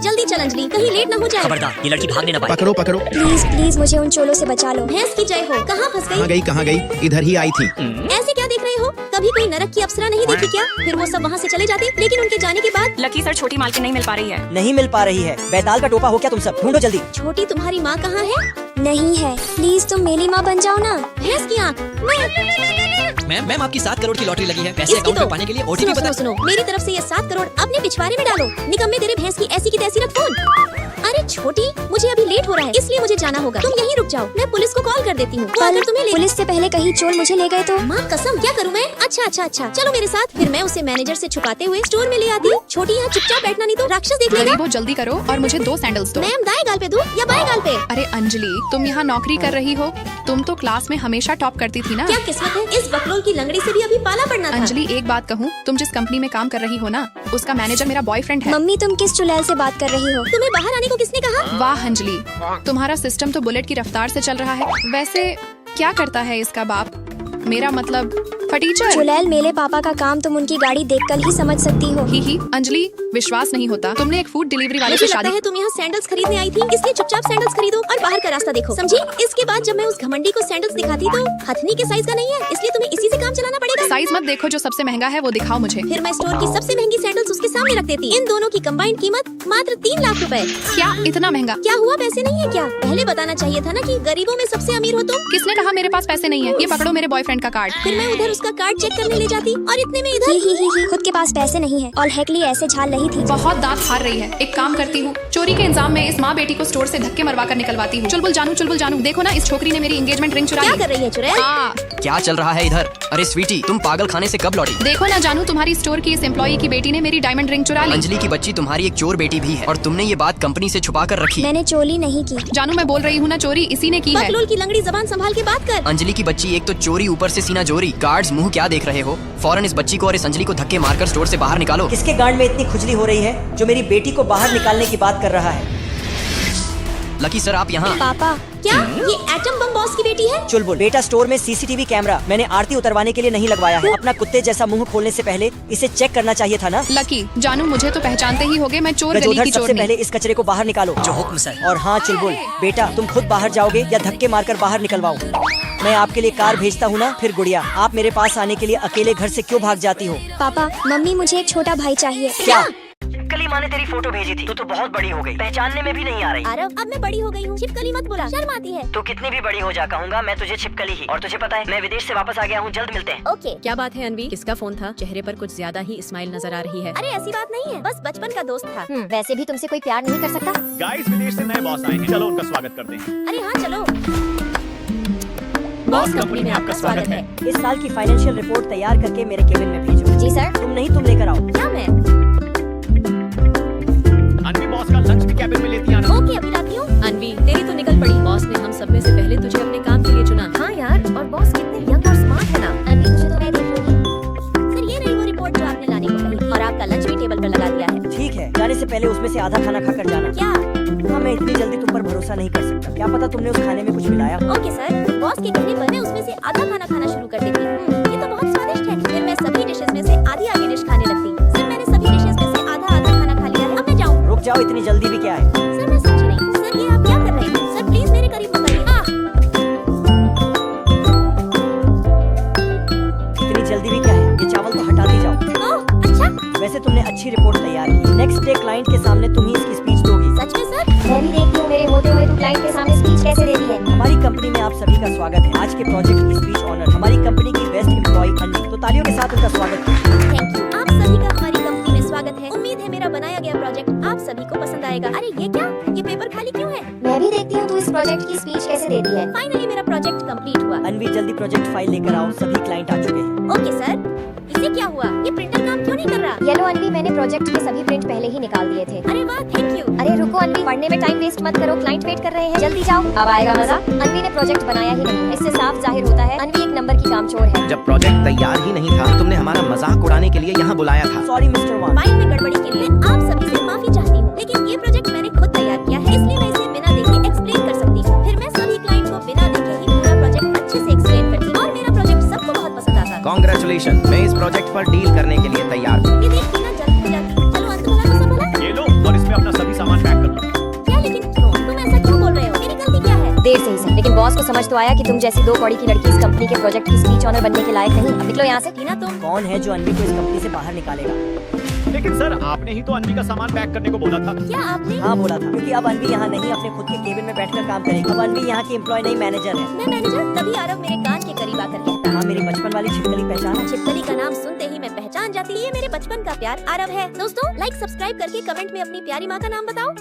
जल्दी चल अंजलि, कहीं लेट न हो जाए। खबरदार, ये लड़की भागने ना पाए। पकड़ो पकड़ो। प्लीज प्लीज मुझे उन चोलों से बचा लो। भैंस की जय हो, कहाँ फंस गई? कहाँ गई? इधर ही आई थी। ऐसे क्या देख रहे हो? कभी कोई नरक की अप्सरा नहीं देखी क्या? फिर वो सब वहाँ से चले जाते, लेकिन उनके जाने के बाद लकी सर, छोटी मालकिन नहीं मिल पा रही है। नहीं मिल पा रही है। बैताल का टोपा हो क्या तुम सब? ढूंढो जल्दी। छोटी तुम्हारी माँ कहाँ है? नहीं है, प्लीज तुम मेरी माँ बन जाओ ना। भैंस की आँख। मैम आपकी 7 करोड़ की लॉटरी लगी है। पैसे इसकी अकाउंट तो में पाने के लिए सुनो, ओटीपी सुनो बता। सुनो, मेरी तरफ से ये 7 करोड़ अपने पिछवाड़े में डालो। निकम्मे तेरे भैंस की ऐसी की तैसी रख फोन। अरे छोटी, मुझे अभी लेट हो रहा है, इसलिए मुझे जाना होगा। तुम यहीं रुक जाओ, मैं पुलिस को कॉल कर देती हूँ। वो अगर तुम्हें ले पुलिस से पहले कहीं चोर मुझे ले गए तो? माँ कसम, क्या करूँ मैं? अच्छा, चलो मेरे साथ। फिर मैं उसे मैनेजर से छुपाते हुए स्टोर में ले आती। छोटी, यहाँ चुपचाप बैठना, नहीं तो राक्षस देख लेगा। गरीबो, जल्दी करो और मुझे 2 सैंडल्स दो। मैम, दाएं गाल पे दूं या बाएं गाल पे? अरे अंजलि, तुम यहाँ नौकरी कर रही हो? तुम तो क्लास में हमेशा टॉप करती थी ना। क्या किस्मत है, इस बकलोल की लंगड़ी से भी अभी पाला पड़ना था। अंजलि, एक बात कहूँ, तुम जिस कंपनी में काम कर रही हो ना, उसका मैनेजर मेरा बॉयफ्रेंड है। मम्मी तुम किस चुड़ैल से बात कर रही हो? तुम्हें बाहर आने को किसने कहा? वाह अंजलि, तुम्हारा सिस्टम तो बुलेट की रफ्तार से चल रहा है। वैसे क्या करता है इसका बाप? मेरा मतलब फटीचर। चुड़ैल मेरे पापा का काम तुम उनकी गाड़ी देखकर ही समझ सकती हो। ही अंजलि, विश्वास नहीं होता। तुमने एक फूड डिलीवरी वाले मुझे से लगता शादी। है तुम यहाँ सैंडल्स खरीदने आई थी, इसलिए चुपचाप सैंडल्स खरीदो और बाहर का रास्ता देखो, समझी? इसके बाद जब मैं उस घमंडी को सैंडल्स दिखाती तो हथनी के साइज का नहीं है, इसलिए तुम्हें इसी से काम चलाना पड़ेगा। साइज मत देखो, जो सबसे महंगा है वो दिखाओ मुझे। फिर मैं स्टोर की सबसे महंगी सैंडल्स उसके सामने रख देती। इन दोनों की कंबाइंड कीमत मात्र 3 लाख रुपए। क्या इतना महंगा? क्या हुआ, पैसे नहीं है क्या? पहले बताना चाहिए था ना कि गरीबों में सबसे अमीर हो तुम। किसने कहा मेरे पास पैसे नहीं है? ये पकड़ो मेरे बॉयफ्रेंड का कार्ड। फिर मैं उधर उसका कार्ड चेक करने ले जाती और इतने में इधर। ही खुद के पास पैसे नहीं है और हैकली ऐसे झाल रही थी। बहुत दांत फाड़ रही है। एक काम करती हूँ, चोरी के इंजाम में इस माँ बेटी को स्टोर से धक्के मरवा कर निकलवाती हूँ। चुलबुल जानू, देखो ना, इस छोकरी ने मेरी एंगेजमेंट रिंग चुरा क्या ली। कर रही है चुड़ैल? क्या चल रहा है इधर? अरे स्वीटी, तुम पागल खाने से कब लौटी? देखो ना जानू, तुम्हारी स्टोर की इस एम्प्लॉई की बेटी ने मेरी डायमंड रिंग चुरा ली। अंजलि की बच्ची तुम्हारी एक चोर बेटी भी है और तुमने ये बात कंपनी से छुपा कर रखी। मैंने चोरी नहीं की। जानू, मैं बोल रही हूँ ना, चोरी इसी ने की है। बकलोल की लंगड़ी, जबान संभाल के बात कर। अंजलि की बच्ची, एक तो चोरी ऊपर से सीना जोरी। गार्ड्स मुंह क्या देख रहे हो? फौरन इस बच्ची को और इस अंजलि को धक्के मारकर स्टोर से बाहर निकालो। किसके गांड में इतनी खुजली हो रही है जो मेरी बेटी को बाहर निकालने की बात कर रहा है? लकी सर, आप यहाँ। पापा, क्या ये एटम बम बॉस की बेटी है? चुलबुल बेटा, स्टोर में सीसीटीवी कैमरा मैंने आरती उतरवाने के लिए नहीं लगवाया है। अपना कुत्ते जैसा मुंह खोलने से पहले इसे चेक करना चाहिए था ना। लकी, जानू, मुझे तो पहचानते ही होगे, मैं चोर गली गजोधर, की चोर सबसे नहीं। पहले इस कचरे को बाहर निकालो। जो हुक्म सर। और हाँ चुलबुल बेटा, तुम खुद बाहर जाओगे या धक्के मारकर बाहर निकलवाऊं? मैं आपके लिए कार भेजता हूँ ना। फिर गुड़िया, आप मेरे पास आने के लिए अकेले घर से क्यों भाग जाती हो? पापा, मम्मी मुझे एक छोटा भाई चाहिए। क्या? कल ही माँ ने तेरी फोटो भेजी थी। तू तो बहुत बड़ी हो गई, पहचानने में भी नहीं आ रही। आरव, अब मैं बड़ी हो गई हूँ, छिपकली मत बुला, शर्म आती है। तू कितनी भी बड़ी हो जा, कहूँगा मैं तुझे छिपकली ही। और तुझे पता है, मैं विदेश से वापस आ गया हूँ, जल्द मिलते हैं। ओके। क्या बात है अनवी, किसका फोन था? चेहरे पर कुछ ज्यादा ही स्माइल नजर आ रही है। अरे ऐसी बात नहीं है, बस बचपन का दोस्त था। वैसे भी तुमसे कोई प्यार नहीं कर सकता। गाइस, विदेश से नए बॉस आए हैं, चलो उनका स्वागत करते हैं। अरे हाँ चलो। बॉस कंपनी में आपका स्वागत है। इस साल की फाइनेंशियल रिपोर्ट तैयार करके मेरे केबिन में भेजो। जी सर। तुम नहीं, तुम लेकर आओ। क्या मैं? अनवी, बॉस का लंच भी कैबिन में लेती आना। ओके, अभी लाती हूँ। अनवी, तेरी तो निकल पड़ी। बॉस ने हम सब में से पहले तुझे अपने काम के लिए चुना। हाँ यार, और बॉस कितने यंग और स्मार्ट है ना। अभी तुझे तो मैं देख लूंगी। सर, ये रही वो रिपोर्ट जो आपने लाने को कही, और आपका लंच भी टेबल पर लगा दिया है। ठीक है, जाने से पहले उसमें से आधा खाना खाकर जाना। क्या? हाँ, मैं इतनी जल्दी तुम पर भरोसा नहीं कर सकता। क्या पता तुमने उस खाने में कुछ मिलाया। ओके सर, बॉस के कहने पर मैं उसमें से आधा खाना खाना शुरू कर देती। ये तो बहुत स्वादिष्ट है। फिर मैं सभी डिशेस में से आधी डिश खाने लगती। सर, मैंने सभी डिशेस में से आधा खाना खा लिया है, अब मैं जाऊँ? रुक जाओ, इतनी जल्दी भी क्या है? सर, मैं समझी नहीं। सर, ये आप क्या कर रहे हैं? सर प्लीज मेरे करीब मत आइए। इतनी जल्दी भी क्या है? ये चावल तो हटा दी जाओ। ओह अच्छा, वैसे तुमने अच्छी रिपोर्ट तैयार की। नेक्स्ट डे क्लाइंट के सामने तुम ही इसकी स्पीच दोगी। सच में सर? मैं भी देखती हूँ मेरे होते हुए तू क्लाइंट के सामने स्पीच कैसे देती है। हमारी कंपनी में आप सभी का स्वागत है। आज के प्रोजेक्ट की स्पीच ऑनर हमारी कंपनी की बेस्ट एम्प्लॉय अंजलि। तो तालियों के साथ उनका स्वागत कीजिए। Thank you. आप सभी का हमारी कंपनी में स्वागत है। उम्मीद है मेरा बनाया गया प्रोजेक्ट आप सभी को पसंद आएगा। अरे ये क्या? ये पेपर खाली क्यों है? मैं भी देखती हूँ तू इस प्रोजेक्ट की स्पीच कैसे देती है। फाइनली मेरा प्रोजेक्ट कंप्लीट हुआ। अनवी, जल्दी प्रोजेक्ट फाइल लेकर आओ, सभी क्लाइंट आ चुके हैं। Okay sir. इसे क्या हुआ? ये प्रिंटर काम क्यों नहीं कर रहा? येलो अनवी, मैंने प्रोजेक्ट के सभी प्रिंट पहले ही निकाल दिए थे। अरे वाह, थैंक यू। अरे रुको अनवी, पढ़ने में टाइम वेस्ट मत करो, क्लाइंट वेट कर रहे हैं, जल्दी जाओ, अब आएगा मजा। अनवी ने प्रोजेक्ट बनाया ही नहीं, इससे साफ जाहिर होता है अनवी एक नंबर की कामचोर है। जब प्रोजेक्ट तैयार ही नहीं था, तुमने हमारा मजाक उड़ाने के लिए यहाँ बुलाया था। सॉरी मिस्टर वान। फाइल में गड़बड़ी के लिए आप सभी से माफी चाहती हूँ, लेकिन ये प्रोजेक्ट मैंने खुद तैयार किया है, इसलिए मैं इसे बिना देखे एक्सप्लेन कर सकती हूँ। फिर मैं सभी क्लाइंट को बिना देखे ही पूरा प्रोजेक्ट अच्छे से एक्सप्लेन करती हूँ और मेरा प्रोजेक्ट सबको बहुत पसंद आता। कांग्रेचुलेशन, मैं इस प्रोजेक्ट पर डील करने के लिए तैयार हूँ। ये देखती ना जल्द हो जाती। चलो अंत बोला तो सब बोला। ये लो, और इसमें अपना सभी सामान बॉस को समझ तो आया कि तुम जैसी 2 कौड़ी की लड़की इस कंपनी के प्रोजेक्ट की स्पीच ऑनर बनने के लायक नहीं। अब निकलो यहाँ से। टीना तुम कौन है जो अनवी को इस कंपनी से बाहर निकालेगा? लेकिन सर आपने ही तो अनवी का सामान पैक करने को बोला था। क्या आपने? हाँ बोला था, क्योंकि अब अनवी यहाँ नहीं अपने खुद के केबिन में बैठकर काम करेगी। अब अनवी यहाँ की एम्प्लॉय नहीं मैनेजर है। मैं मैनेजर? तभी आरव मेरे कान के करीब आकर कहता, हाँ मेरी बचपन वाली छिपकली पहचाना। छिपकली का नाम सुनते ही मैं पहचान जाती, ये मेरे बचपन का प्यार आरव है। दोस्तों लाइक सब्सक्राइब करके कमेंट में अपनी प्यारी माँ का नाम बताओ।